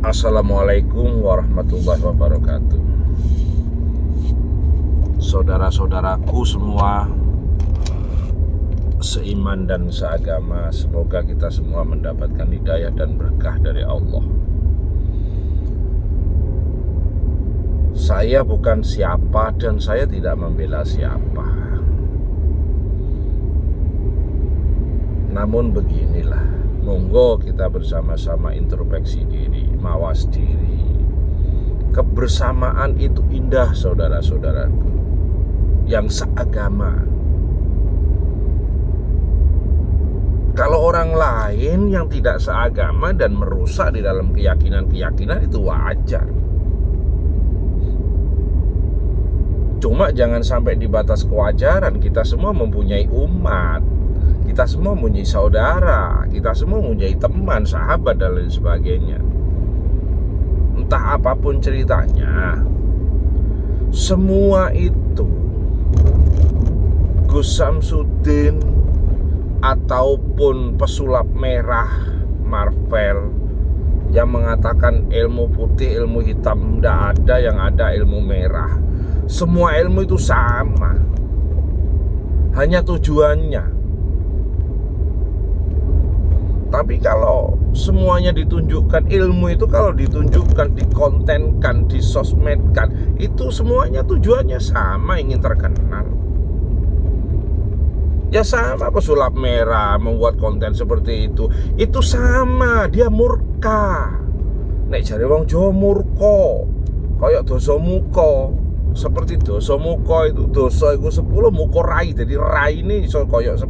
Assalamualaikum warahmatullahi wabarakatuh. Saudara-saudaraku semua seiman dan seagama, semoga kita semua mendapatkan hidayah dan berkah dari Allah. Saya bukan siapa dan saya tidak membela siapa. Namun beginilah, monggo kita bersama-sama introspeksi diri, mawas diri. Kebersamaan itu indah, saudara-saudaraku yang seagama. Kalau orang lain yang tidak seagama dan merusak di dalam keyakinan-keyakinan itu wajar. Cuma jangan sampai di batas kewajaran. Kita semua mempunyai umat, kita semua mempunyai saudara, kita semua mempunyai teman, sahabat dan lain sebagainya. Entah apapun ceritanya, semua itu Gus Samsudin ataupun pesulap merah Marvel yang mengatakan ilmu putih, ilmu hitam tidak ada, yang ada ilmu merah. Semua ilmu itu sama, hanya tujuannya. Tapi kalau semuanya ditunjukkan, ilmu itu kalau ditunjukkan, dikontenkan, disosmedkan, itu semuanya tujuannya sama, ingin terkenal. Ya sama pesulap merah membuat konten seperti itu sama, dia murka. Nek jare wong Jawa murka, kayak dosa muka. Seperti dosa muka itu, dosa itu 10, muka rai. Jadi rai ini iso kayak 10.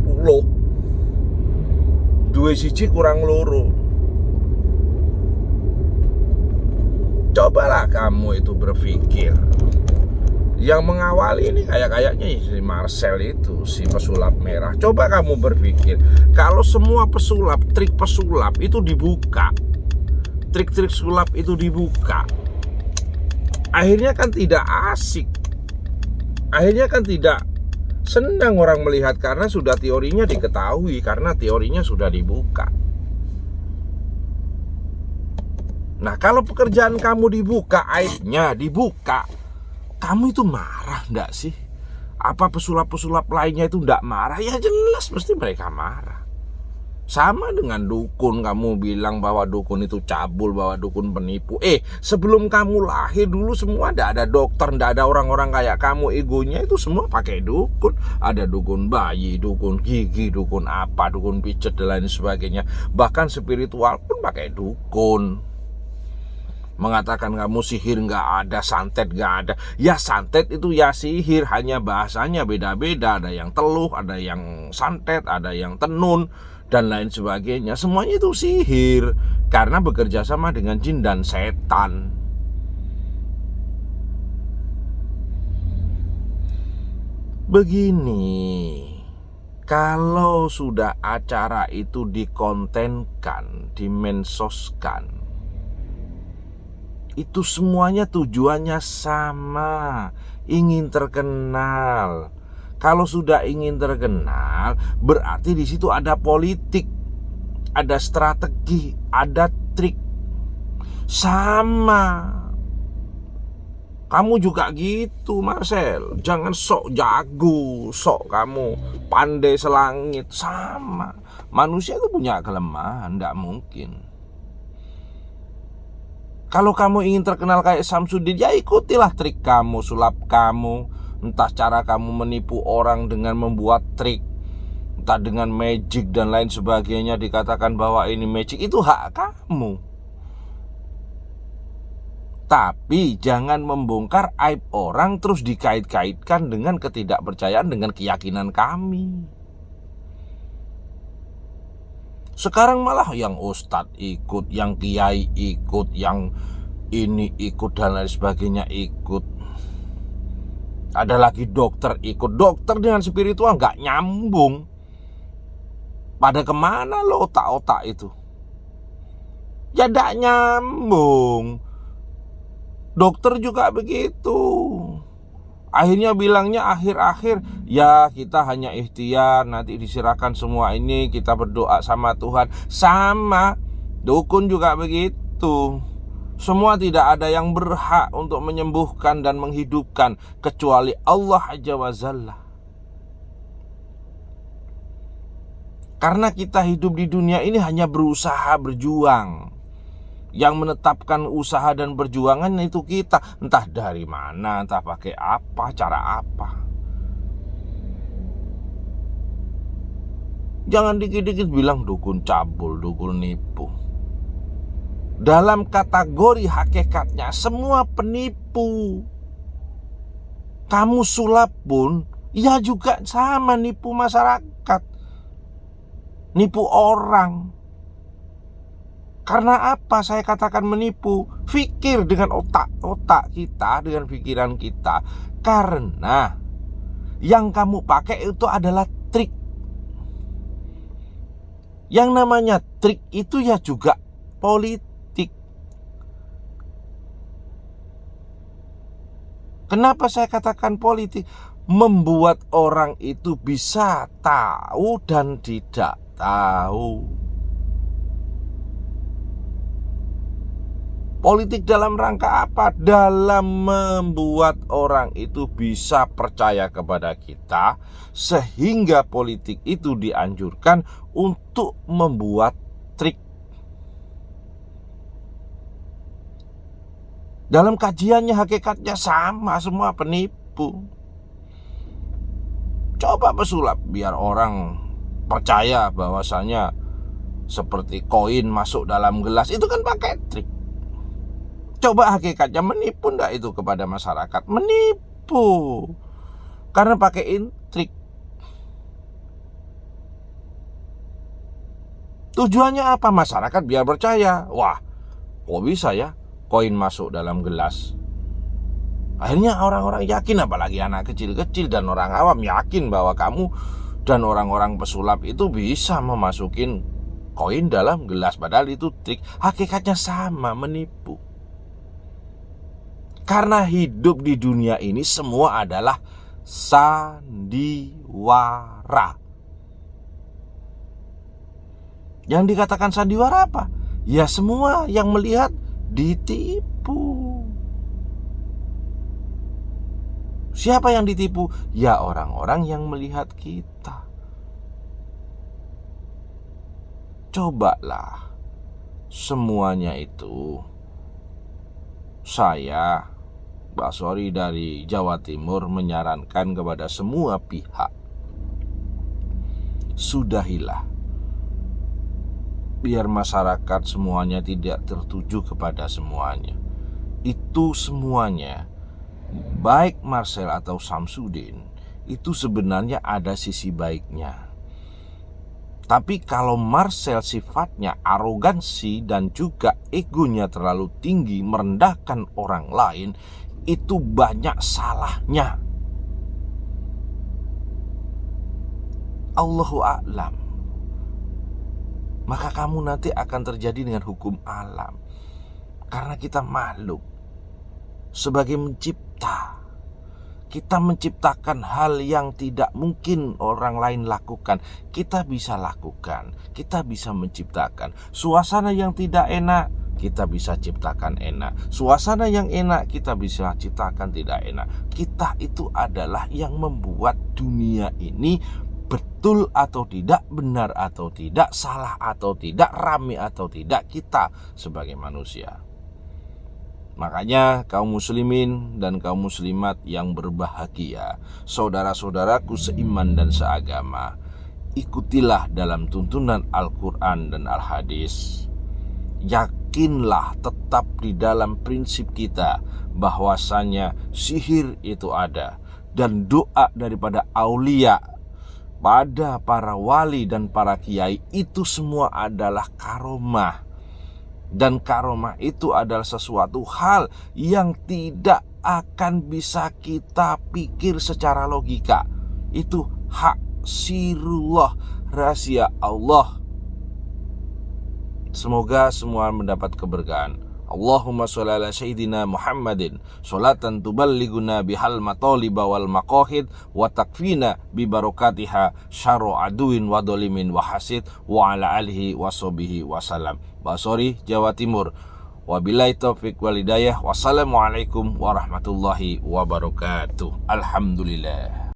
Dua siji kurang loro. Cobalah kamu itu berpikir. Yang mengawali ini kayaknya si Marcel itu, si pesulap merah. Coba kamu berpikir, kalau semua pesulap, trik pesulap itu dibuka, trik-trik sulap itu dibuka, akhirnya kan tidak asik, akhirnya kan tidak senang orang melihat karena sudah teorinya diketahui, karena teorinya sudah dibuka. Nah, kalau pekerjaan kamu dibuka, aibnya dibuka, kamu itu marah enggak sih? Apa pesulap-pesulap lainnya itu enggak marah? Ya jelas mesti mereka marah. Sama dengan dukun, kamu bilang bahwa dukun itu cabul, bahwa dukun penipu. Sebelum kamu lahir dulu semua enggak ada dokter, enggak ada orang-orang kayak kamu. Egonya itu semua pakai dukun. Ada dukun bayi, dukun gigi, dukun apa, dukun pijet dan lain sebagainya. Bahkan spiritual pun pakai dukun. Mengatakan kamu sihir nggak ada, santet nggak ada. Ya santet itu ya sihir, hanya bahasanya beda-beda. Ada yang teluh, ada yang santet, ada yang tenun dan lain sebagainya. Semuanya itu sihir karena bekerja sama dengan jin dan setan. Begini, kalau sudah acara itu dikontenkan, dimensoskan, itu semuanya tujuannya sama, ingin terkenal. Kalau sudah ingin terkenal, berarti di situ ada politik, ada strategi, ada trik. Sama. Kamu juga gitu, Marcel. Jangan sok jago, sok kamu pandai selangit. Sama. Manusia itu punya kelemahan, tidak mungkin. Kalau kamu ingin terkenal kayak Samsudin, ya ikutilah trik kamu, sulap kamu. Entah cara kamu menipu orang dengan membuat trik, entah dengan magic dan lain sebagainya. Dikatakan bahwa ini magic, itu hak kamu. Tapi jangan membongkar aib orang terus dikait-kaitkan dengan ketidakpercayaan, dengan keyakinan kami. Sekarang malah yang ustadz ikut, yang kiai ikut, yang ini ikut dan lain sebagainya ikut. Ada lagi dokter ikut. Dokter dengan spiritual nggak nyambung. Pada kemana lo otak-otak itu? Ya nggak nyambung. Dokter juga begitu. Akhirnya bilangnya akhir-akhir, ya kita hanya ikhtiar, nanti diserahkan semua ini, kita berdoa sama Tuhan. Sama, dukun juga begitu. Semua tidak ada yang berhak untuk menyembuhkan dan menghidupkan kecuali Allah Azza wa Jalla. Karena kita hidup di dunia ini hanya berusaha berjuang. Yang menetapkan usaha dan perjuangan itu kita. Entah dari mana, entah pakai apa, cara apa. Jangan dikit-dikit bilang dukun cabul, dukun nipu. Dalam kategori hakikatnya semua penipu. Kamu sulap pun ya juga sama, nipu masyarakat, nipu orang. Karena apa saya katakan menipu? Fikir dengan otak kita, dengan pikiran kita. Karena yang kamu pakai itu adalah trik. Yang namanya trik itu ya juga politik. Kenapa saya katakan politik? Membuat orang itu bisa tahu dan tidak tahu. Politik dalam rangka apa? Dalam membuat orang itu bisa percaya kepada kita, sehingga politik itu dianjurkan untuk membuat trik. Dalam kajiannya hakikatnya sama, semua penipu. Coba pesulap biar orang percaya bahwasanya seperti koin masuk dalam gelas, itu kan pakai trik. Coba hakikatnya menipu enggak itu kepada masyarakat? Menipu. Karena pakai trik. Tujuannya apa? Masyarakat biar percaya. Wah, kok bisa ya koin masuk dalam gelas? Akhirnya orang-orang yakin, apalagi anak kecil-kecil dan orang awam yakin bahwa kamu dan orang-orang pesulap itu bisa memasukin koin dalam gelas. Padahal itu trik. Hakikatnya sama, menipu. Karena hidup di dunia ini semua adalah sandiwara. Yang dikatakan sandiwara apa? Ya semua yang melihat ditipu. Siapa yang ditipu? Ya orang-orang yang melihat kita. Cobalah semuanya itu. Saya, Mbak Sori dari Jawa Timur, menyarankan kepada semua pihak, sudahilah. Biar masyarakat semuanya tidak tertuju kepada semuanya. Itu semuanya, baik Marcel atau Samsudin, itu sebenarnya ada sisi baiknya. Tapi kalau Marcel sifatnya arogansi dan juga egonya terlalu tinggi, merendahkan orang lain, itu banyak salahnya. Allahu a'lam. Maka kamu nanti akan terjadi dengan hukum alam. Karena kita makhluk sebagai mencipta, kita menciptakan hal yang tidak mungkin orang lain lakukan. Kita bisa lakukan, kita bisa menciptakan. Suasana yang tidak enak, kita bisa ciptakan enak. Suasana yang enak, kita bisa ciptakan tidak enak. Kita itu adalah yang membuat dunia ini betul atau tidak, benar atau tidak, salah atau tidak, rame atau tidak, kita sebagai manusia. Makanya kaum muslimin dan kaum muslimat yang berbahagia, saudara-saudaraku seiman dan seagama, ikutilah dalam tuntunan Al-Quran dan Al-Hadis. Yakinlah tetap di dalam prinsip kita bahwasanya sihir itu ada, dan doa daripada aulia pada para wali dan para kiai itu semua adalah karomah. Dan karomah itu adalah sesuatu hal yang tidak akan bisa kita pikir secara logika. Itu hak sirullah, rahasia Allah. Semoga semua mendapat keberkahan. Allahumma sholli ala sayyidina Muhammadin sholatan tuballighuna bihal mataliba wal maqahid wa takfina bi barakatiha syarru aduin wa dolimin wa hasid wa ala alihi wa sahbihi wasallam. Mbak Sori, Jawa Timur. Wabillahi taufik wal hidayah. Wassalamualaikum warahmatullahi wabarakatuh. Alhamdulillah.